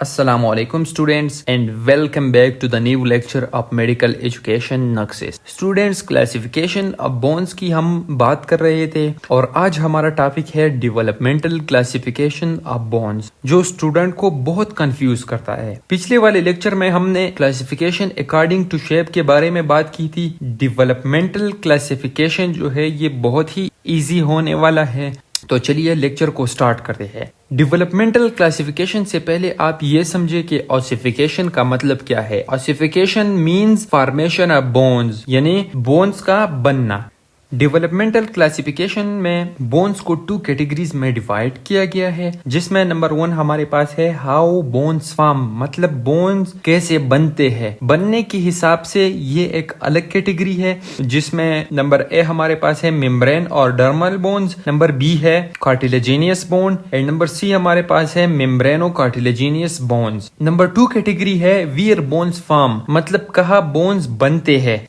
Assalamualaikum students and welcome back to the new lecture of medical education nurses. Students classification of bones की हम बात कर रहे थे और आज हमारा टॉपिक है डेवलपमेंटल क्लासिफिकेशन ऑफ बोन्स, जो स्टूडेंट को बहुत कंफ्यूज करता है। पिछले वाले लेक्चर में हमने क्लासिफिकेशन अकॉर्डिंग टू शेप के बारे में बात की थी। डेवलपमेंटल क्लासिफिकेशन जो है ये बहुत ही इजी होने वाला है, तो चलिए लेक्चर को स्टार्ट करते हैं। डेवलपमेंटल क्लासिफिकेशन से पहले आप ये समझे कि ऑसिफिकेशन का मतलब क्या है। Ossification means formation of bones, यानी बोन्स का बनना। डेवलपमेंटल क्लासिफिकेशन में बोन्स को 2 कैटेगरीज में डिवाइड किया गया है, जिसमें नंबर 1 हमारे पास है हाउ बोन्स फॉर्म, मतलब बोन्स कैसे बनते हैं। बनने के हिसाब से ये एक अलग कैटेगरी है, जिसमें नंबर ए हमारे पास है मेम्ब्रेन और डर्मल बोन्स, नंबर बी है cartilaginous bone and number C हमारे पास है membrano cartilaginous bones. Number 2 category है वियर बोन्स फॉर्म, मतलब कहाँ बोन्स बनते हैं।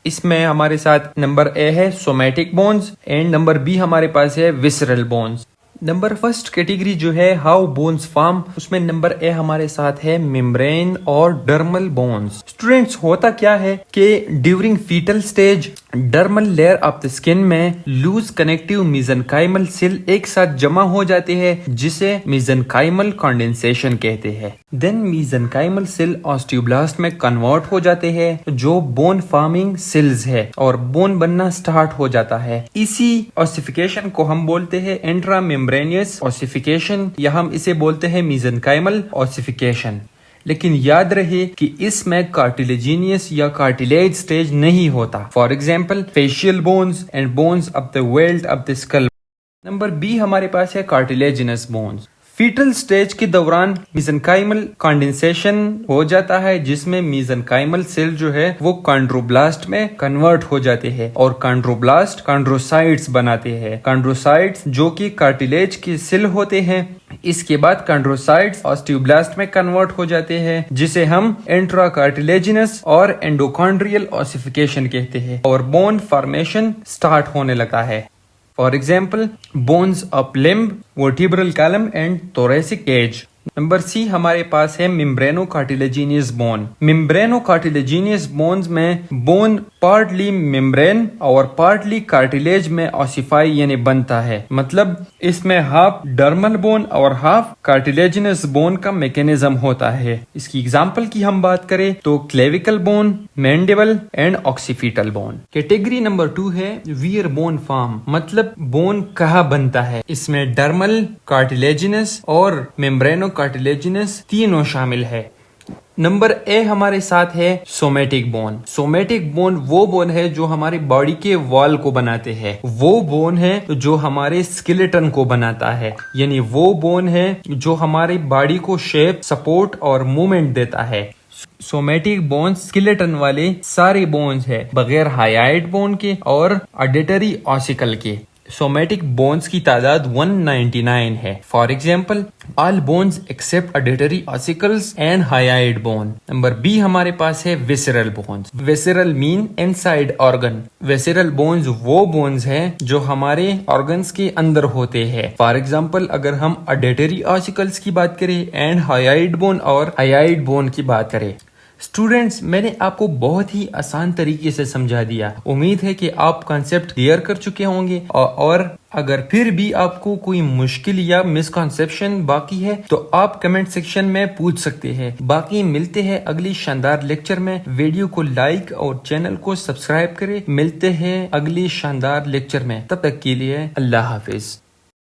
इसमें हमारे साथ नंबर ए है somatic bones and number B हमारे पास है visceral bones. Number first category जो है हाउ बोन्स फॉर्म, उसमें नंबर ए हमारे साथ है मेम्ब्रेन और डर्मल बोन्स। स्टूडेंट्स, होता क्या है कि during foetal stage dermal layer of the skin में लूज कनेक्टिव मेसेनकाइमल सेल एक साथ जमा हो जाते हैं, जिसे मेसेनकाइमल कंडेंसेशन कहते हैं। देन मेसेनकाइमल सेल ऑस्टियोब्लास्ट में कन्वर्ट हो जाते हैं, जो बोन फॉर्मिंग सेल्स है, और बोन बनना स्टार्ट हो जाता है। इसी ऑसिफिकेशन को हम बोलते हैं इंट्रा मेम्ब्रेनियस ऑसिफिकेशन, या हम इसे बोलते हैं मेसेनकाइमल ऑसिफिकेशन। लेकिन याद रहे कि इसमें कार्टिलेजिनियस या कार्टिलेज स्टेज नहीं होता। For example facial bones and bones of the vault of the skull. Number B हमारे पास है कार्टिलेजिनस बोन्स। फीटल स्टेज के दौरान मेसेनकाइमल कंडेंसेशन हो जाता है, जिसमें मेसेनकाइमल सेल जो है वो कॉन्ड्रोब्लास्ट में कन्वर्ट हो जाते हैं और कॉन्ड्रोब्लास्ट कॉन्ड्रोसाइट्स बनाते हैं। कॉन्ड्रोसाइट्स जो कि कार्टिलेज के सेल होते हैं। इसके बाद कॉन्ड्रोसाइट्स ऑस्टियोब्लास्ट में कन्वर्ट हो जाते हैं, जिसे हम इंट्राकार्टिलेजिनस और एंडोकॉन्ड्रियल ऑसिफिकेशन कहते हैं, और बोन फॉर्मेशन स्टार्ट होने लगा है। For example bones of limb, vertebral column and thoracic cage. Number C हमारे पास है membrano cartilaginous bone. Membrano cartilaginous bones में बोन पार्टली मेम्ब्रेन और पार्टली कार्टिलेज में ऑसिफाई यानी बनता है, मतलब इसमें हाफ डर्मल बोन और हाफ कार्टिलेजिनस बोन का मैकेनिज्म होता है। इसकी एग्जांपल की हम बात करें तो clavicle bone, mandible and occipital bone. Category number 2 है वियर बोन फॉर्म, मतलब बोन कहाँ बनता है। इसमें डर्मल, कार्टिलेजिनस और मेम्ब्रेनो कार्टिलेजिनस तीनों शामिल है। नंबर ए हमारे साथ है सोमैटिक बोन। सोमैटिक बोन वो बोन है जो हमारी बॉडी के वॉल को बनाते हैं। वो बोन है जो हमारे स्केलेटन को बनाता है, यानी वो बोन है जो हमारी बॉडी को शेप, सपोर्ट और मूवमेंट देता है। सोमैटिक बोन्स स्केलेटन वाले सारे बोन्स है, बगैर हाइयाइड बोन के और ऑडिटरी ऑसिकल के। सोमैटिक बोन्स की तादाद 199 है। For example all bones except auditory ossicles and hyoid bone. Number B हमारे पास है visceral bones. Visceral mean inside organ. Visceral bones वो बोन्स हैं जो हमारे ऑर्गन्स के अंदर होते हैं। फॉर एग्जाम्पल अगर हम ऑडिटरी ऑसिकल्स की बात करें एंड हाइयाइड बोन और हाइयाइड बोन की बात करें। स्टूडेंट्स, मैंने आपको बहुत ही आसान तरीके से समझा दिया। उम्मीद है कि आप कॉन्सेप्ट क्लियर कर चुके होंगे, और अगर फिर भी आपको कोई मुश्किल या मिसकॉन्सेप्शन बाकी है तो आप कमेंट सेक्शन में पूछ सकते हैं। बाकी मिलते हैं अगली शानदार लेक्चर में। वीडियो को लाइक और चैनल को सब्सक्राइब करें। मिलते हैं अगली शानदार लेक्चर में, तब तक के लिए अल्लाह हाफिज।